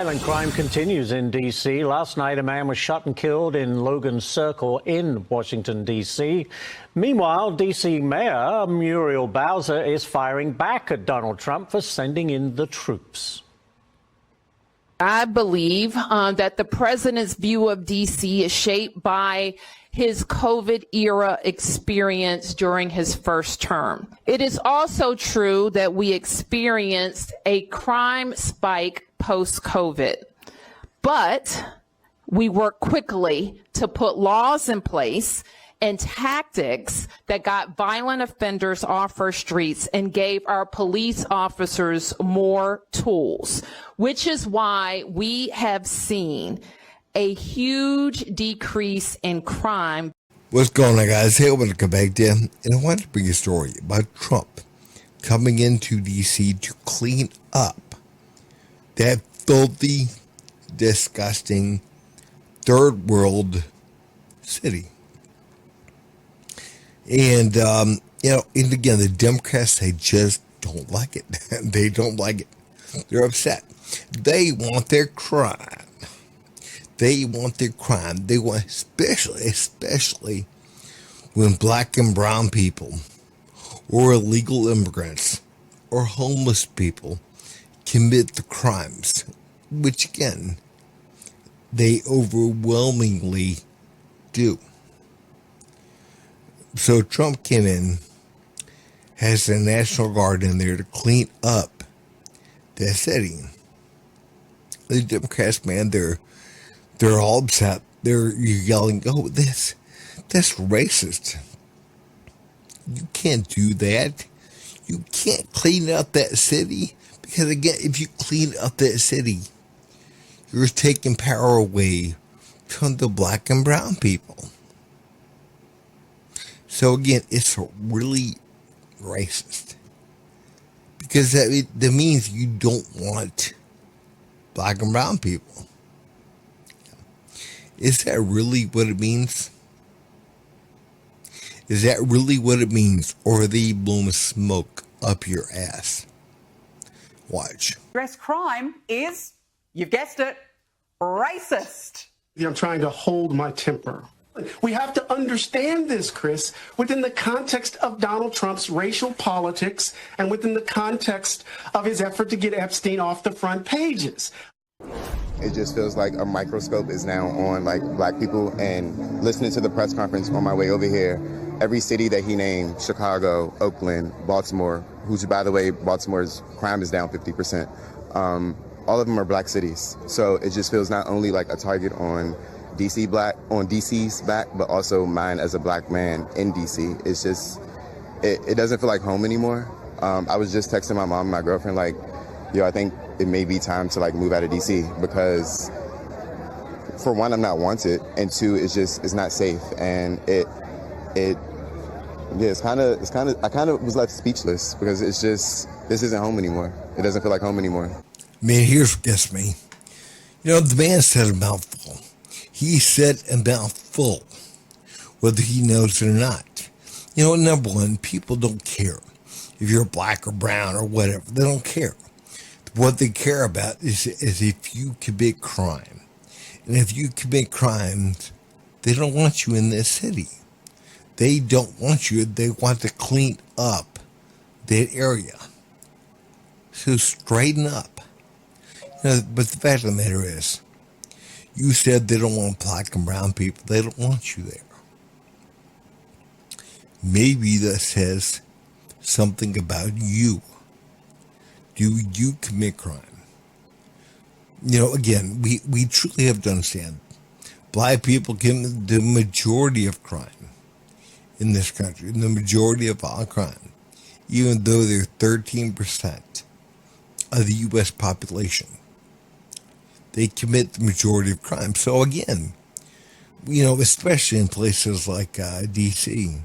Violent crime continues in D.C. Last night, a man was shot and killed in Logan Circle in Washington, D.C. Meanwhile, D.C. Mayor Muriel Bowser is firing back at Donald Trump for sending in the troops. I believe that the president's view of D.C. is shaped by his COVID era experience during his first term. It is also true that we experienced a crime spike post-COVID, but we worked quickly to put laws in place and tactics that got violent offenders off our streets and gave our police officers more tools, which is why we have seen a huge decrease in crime. What's going on, guys? Hey, welcome back to and I wanted to bring a story about Trump coming into D.C. to clean up that filthy, disgusting third world city. And, and again, the Democrats, they just don't like it. They don't like it. They're upset. They want their crime. They want their crime. They want, especially when black and brown people or illegal immigrants or homeless people commit the crimes, which again, they overwhelmingly do. So Trump came in, has the National Guard in there to clean up that city. The Democrats, man, they're all upset. They're yelling, "Oh, that's racist. You can't do that. You can't clean up that city." Because again, if you clean up that city, you're taking power away from the black and brown people. So again, it's really racist. Because that means you don't want black and brown people. Is that really what it means? Is that really what it means? Or are they blowing smoke up your ass? Watch. Dress crime is, you've guessed it, racist. I'm trying to hold my temper. We have to understand this, Chris, within the context of Donald Trump's racial politics and within the context of his effort to get Epstein off the front pages. It just feels like a microscope is now on like black people, and listening to the press conference on my way over here, every city that he named, Chicago, Oakland, Baltimore, who's, by the way, Baltimore's crime is down 50%. All of them are black cities. So it just feels not only like a target on DC's back, but also mine as a black man in DC. It's just, it doesn't feel like home anymore. I was just texting my mom and my girlfriend like, yo, I think it may be time to like move out of DC because for one, I'm not wanted, and two, it's not safe. And I kind of was left speechless because it's just, this isn't home anymore. It doesn't feel like home anymore. Man, here's what gets me. The man said a mouthful. He said a mouthful, whether he knows it or not. Number one, people don't care if you're black or brown or whatever. They don't care. What they care about is if you commit crime. And if you commit crimes, they don't want you in this city. They don't want you. They want to clean up that area. So straighten up. But the fact of the matter is, you said they don't want black and brown people. They don't want you there. Maybe that says something about you. Do you commit crime? Again, we truly have to understand, black people commit the majority of crime in this country, the majority of all crime, even though they're 13% of the U.S. population. They commit the majority of crime. So again, especially in places like D.C.,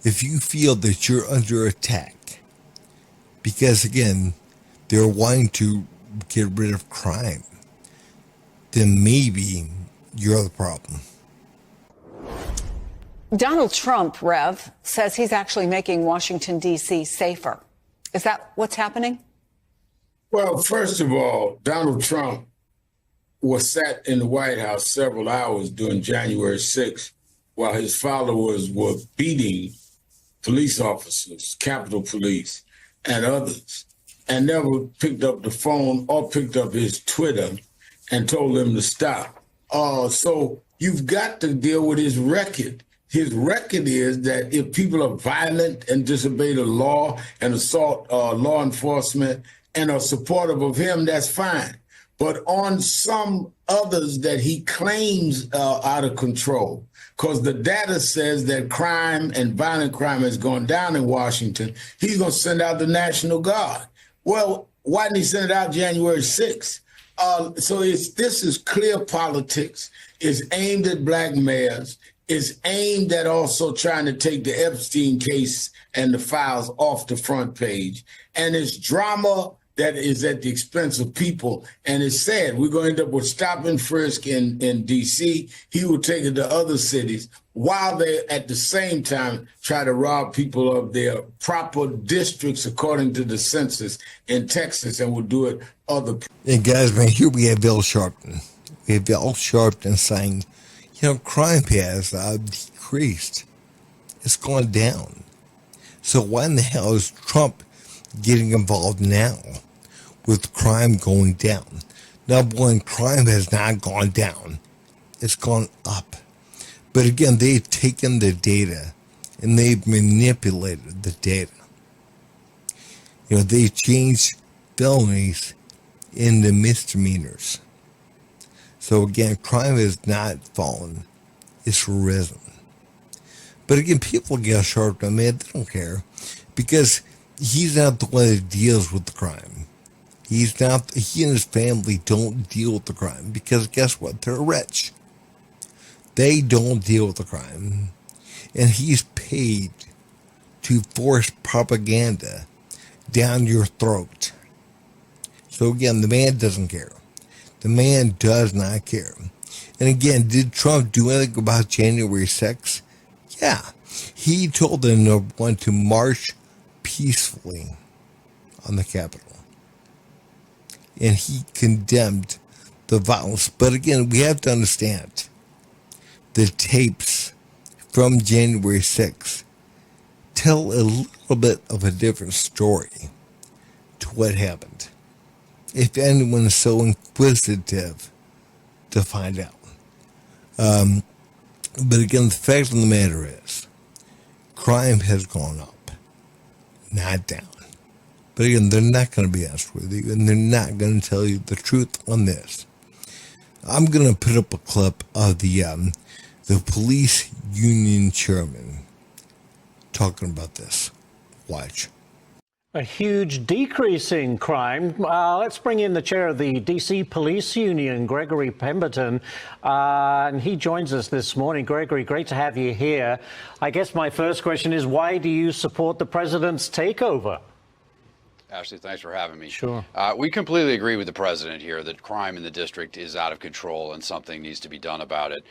if you feel that you're under attack, because again, they're wanting to get rid of crime, then maybe you're the problem. Donald Trump, Rev, says he's actually making Washington, D.C. safer. Is that what's happening? Well, first of all, Donald Trump was sat in the White House several hours during January 6th while his followers were beating police officers, Capitol Police, and others, and never picked up the phone or picked up his Twitter and told them to stop. So you've got to deal with his record. His record is that if people are violent and disobey the law and assault law enforcement and are supportive of him, that's fine. But on some others that he claims are out of control, because the data says that crime and violent crime has gone down in Washington, he's going to send out the National Guard. Well, why didn't he send it out January 6th? This is clear politics. It's aimed at black mayors. It's aimed at also trying to take the Epstein case and the files off the front page. And it's drama that is at the expense of people. And it's sad. We're going to end up with stop and frisk in D.C. He will take it to other cities while they, at the same time, try to rob people of their proper districts according to the census in Texas, and will do it other. And guys, man, here we have Al Sharpton. We have Al Sharpton saying, crime has decreased. It's gone down. So why in the hell is Trump getting involved now with crime going down? Number one, crime has not gone down. It's gone up. But again, they've taken the data and they've manipulated the data. They've changed felonies into misdemeanors. So again, crime has not fallen. It's risen. But again, people get sharp on that. They don't care because he's not the one that deals with the crime. He and his family don't deal with the crime because guess what? They're rich. They don't deal with the crime. And he's paid to force propaganda down your throat. So again, the man doesn't care. The man does not care. And again, did Trump do anything about January 6th? Yeah. He told them, number one, to march peacefully on the Capitol. And he condemned the violence. But again, we have to understand the tapes from January 6th tell a little bit of a different story to what happened. If anyone is so inquisitive to find out. But again, the fact of the matter is, crime has gone up, not down. But again, they're not going to be honest with you, and they're not going to tell you the truth on this. I'm going to put up a clip of the police union chairman talking about this. Watch. A huge decrease in crime. Let's bring in the chair of the D.C. Police Union, Gregory Pemberton, and he joins us this morning. Gregory, great to have you here. I guess my first question is, why do you support the president's takeover? Ashley, thanks for having me. Sure. We completely agree with the president here that crime in the district is out of control and something needs to be done about it.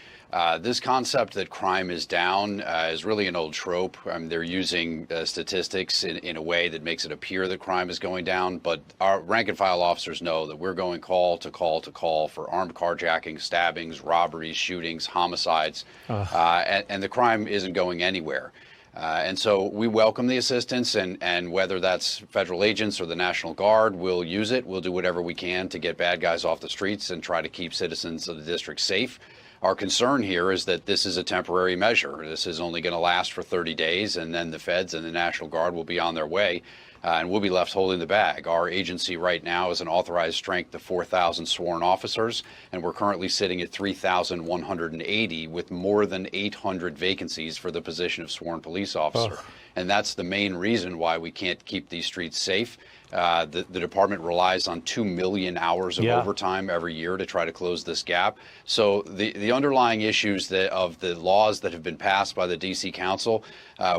This concept that crime is down is really an old trope. They're using statistics in a way that makes it appear that crime is going down, but our rank and file officers know that we're going call to call to call for armed carjacking, stabbings, robberies, shootings, homicides, and the crime isn't going anywhere. And so we welcome the assistance, and whether that's federal agents or the National Guard, we'll use it. We'll do whatever we can to get bad guys off the streets and try to keep citizens of the district safe. Our concern here is that this is a temporary measure. This is only going to last for 30 days, and then the feds and the National Guard will be on their way, and we'll be left holding the bag. Our agency right now is an authorized strength of 4,000 sworn officers, and we're currently sitting at 3,180 with more than 800 vacancies for the position of sworn police officer. And that's the main reason why we can't keep these streets safe. The department relies on 2 million hours of overtime every year to try to close this gap. So the underlying issues of the laws that have been passed by the D.C. Council,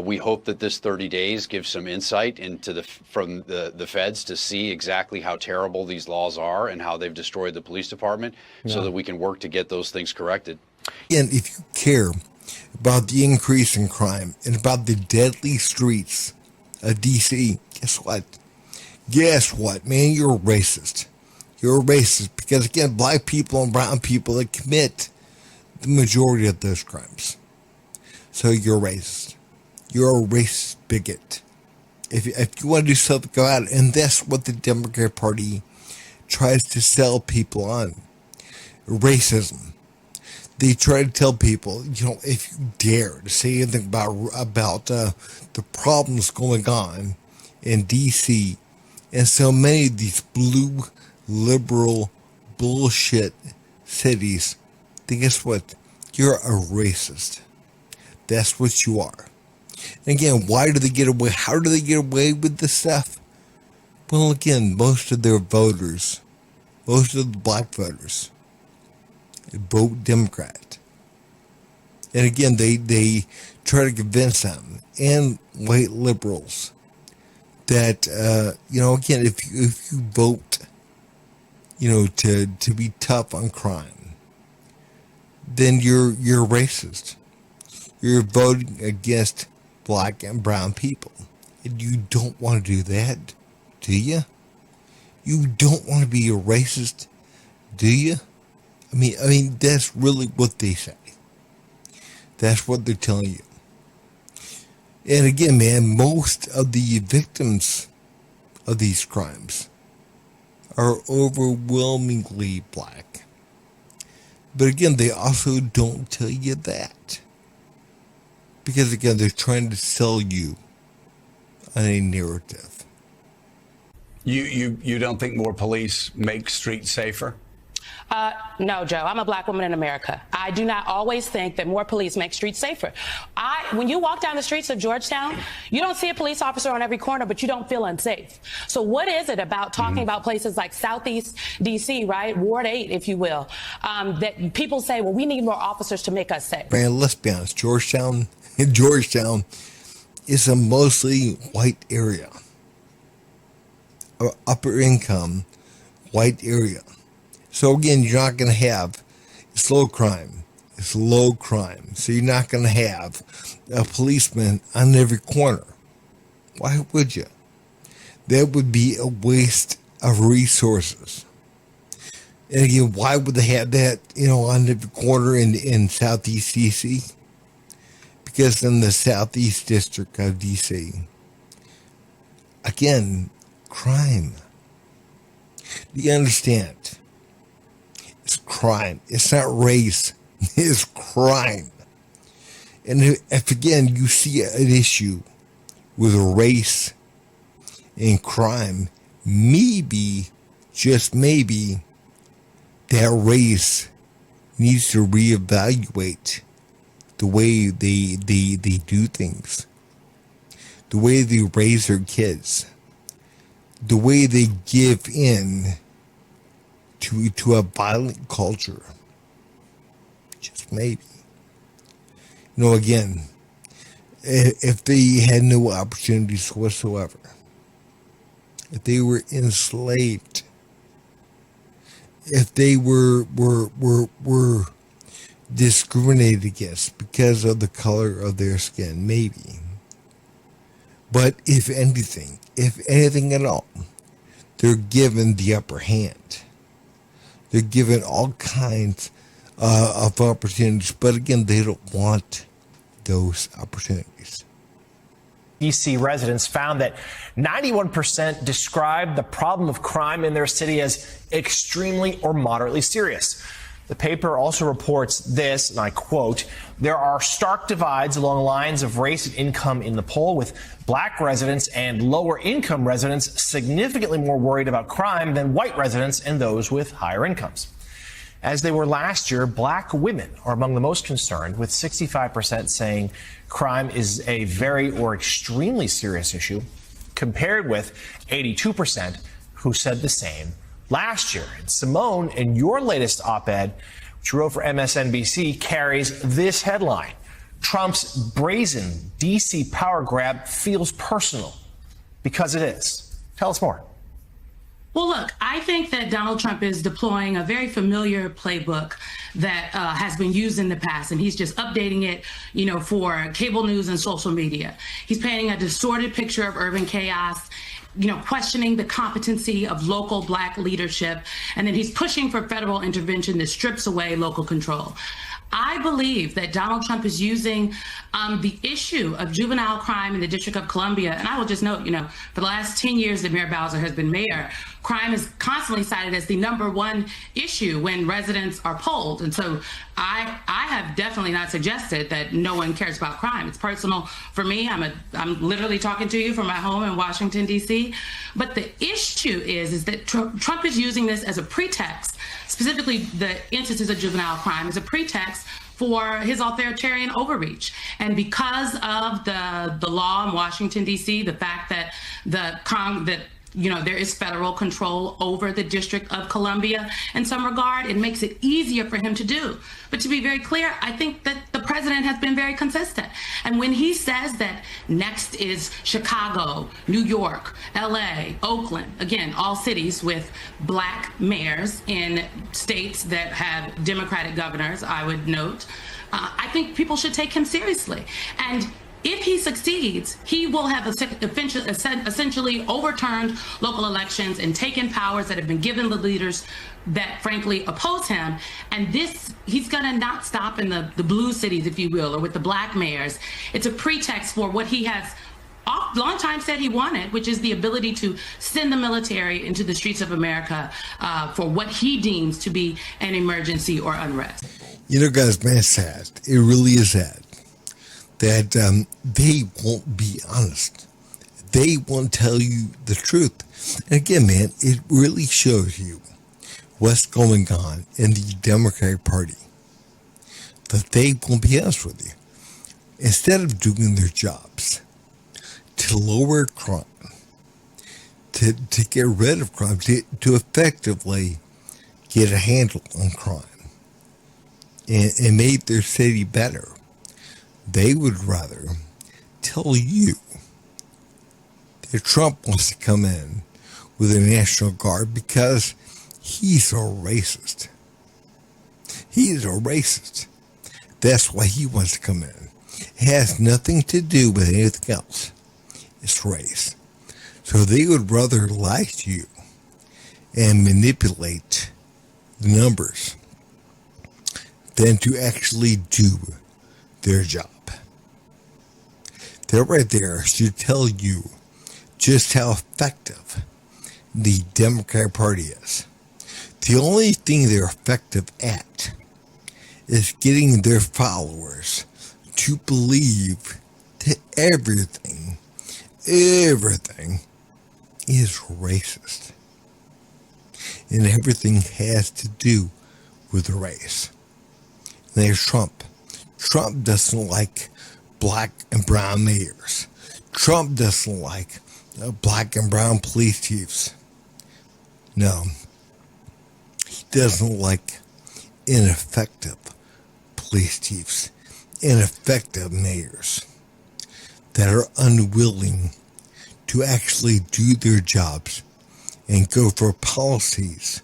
we hope that this 30 days gives some insight into from the feds to see exactly how terrible these laws are and how they've destroyed the police department so that we can work to get those things corrected. And if you care about the increase in crime and about the deadly streets of D.C., guess what? guess what, man? You're a racist. You're a racist because, again, black people and brown people that commit the majority of those crimes. So you're racist. You're a racist bigot. If you want to do something, go out. And that's what the Democrat Party tries to sell people on. Racism. They try to tell people, if you dare to say anything about the problems going on in D.C. and so many of these blue, liberal, bullshit cities, then guess what? You're a racist. That's what you are. And again, why do they get away? How do they get away with this stuff? Well, again, most of their voters, most of the black voters, vote Democrat. And again, they try to convince them and white liberals that, again, if you vote, to be tough on crime, then you're racist. You're voting against black and brown people. And you don't want to do that, do you? You don't want to be a racist, do you? I mean, that's really what they say. That's what they're telling you. And again, man, most of the victims of these crimes are overwhelmingly black. But again, they also don't tell you that. Because again, they're trying to sell you on a narrative. You don't think more police make streets safer? No, Joe, I'm a black woman in America. I do not always think that more police make streets safer. When you walk down the streets of Georgetown, you don't see a police officer on every corner, but you don't feel unsafe. So what is it about talking about places like Southeast D.C., right? Ward 8, if you will, that people say, well, we need more officers to make us safe? Man, let's be honest. Georgetown is a mostly white area. Or upper income white area. So again, you're not going to have, it's low crime. It's low crime. So you're not going to have a policeman on every corner. Why would you? That would be a waste of resources. And again, why would they have that, on every corner in Southeast DC? Because in the Southeast District of DC, again, crime. Do you understand? It's crime. It's not race. It's crime. And if again you see an issue with race and crime, maybe, just maybe, that race needs to reevaluate the way they do things, the way they raise their kids, the way they give in to a violent culture. Just maybe. Again, if they had no opportunities whatsoever, if they were enslaved, if they were discriminated against because of the color of their skin, maybe. But if anything at all, they're given the upper hand. They're given all kinds of opportunities, but again, they don't want those opportunities. DC residents found that 91% described the problem of crime in their city as extremely or moderately serious. The paper also reports this, and I quote, "There are stark divides along lines of race and income in the poll, with black residents and lower income residents significantly more worried about crime than white residents and those with higher incomes." As they were last year, black women are among the most concerned, with 65% saying crime is a very or extremely serious issue, compared with 82% who said the same last year. And Simone, in your latest op-ed, which you wrote for MSNBC, carries this headline: Trump's brazen DC power grab feels personal, because it is. Tell us more. Well, look, I think that Donald Trump is deploying a very familiar playbook that has been used in the past, and he's just updating it, for cable news and social media. He's painting a distorted picture of urban chaos, questioning the competency of local Black leadership, and then he's pushing for federal intervention that strips away local control. I believe that Donald Trump is using the issue of juvenile crime in the District of Columbia. And I will just note, for the last 10 years that Mayor Bowser has been mayor, crime is constantly cited as the #1 issue when residents are polled. And so I have definitely not suggested that no one cares about crime. It's personal for me. I'm literally talking to you from my home in Washington, D.C. But the issue is that Trump is using this as a pretext, specifically the instances of juvenile crime, as a pretext for his authoritarian overreach. And because of the law in Washington, D.C., the fact that there is federal control over the District of Columbia in some regard, it makes it easier for him to do. But to be very clear, I think that the president has been very consistent. And when he says that next is Chicago, New York, LA, Oakland, again, all cities with Black mayors in states that have Democratic governors, I would note, I think people should take him seriously. And if he succeeds, he will have essentially overturned local elections and taken powers that have been given the leaders that frankly oppose him. And he's going to not stop in the blue cities, if you will, or with the Black mayors. It's a pretext for what he has long time said he wanted, which is the ability to send the military into the streets of America for what he deems to be an emergency or unrest. Guys, man, it's sad. It really is sad that they won't be honest. They won't tell you the truth. And again, man, it really shows you what's going on in the Democratic Party, that they won't be honest with you. Instead of doing their jobs to lower crime, to get rid of crime, to effectively get a handle on crime and make their city better, they would rather tell you that Trump wants to come in with a National Guard because he's a racist. He is a racist. That's why he wants to come in. It has nothing to do with anything else. It's race. So they would rather lie to you and manipulate the numbers than to actually do their job. That right there should tell you just how effective the Democratic Party is. The only thing they're effective at is getting their followers to believe that everything is racist. And everything has to do with race. There's Trump. Trump doesn't like Black and brown mayors. Trump doesn't like Black and brown police chiefs. No. He doesn't like ineffective police chiefs, ineffective mayors that are unwilling to actually do their jobs and go for policies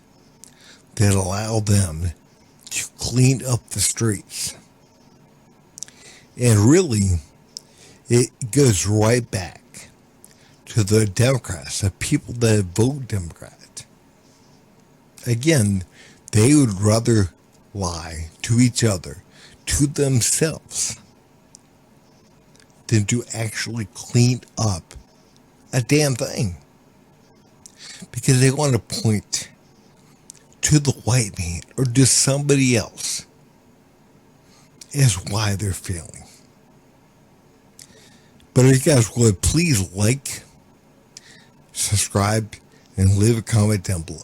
that allow them to clean up the streets. And really, it goes right back to the Democrats, the people that vote Democrat. Again, they would rather lie to each other, to themselves, than to actually clean up a damn thing. Because they want to point to the white man or to somebody else as why they're failing. But if you guys would, please like, subscribe, and leave a comment down below.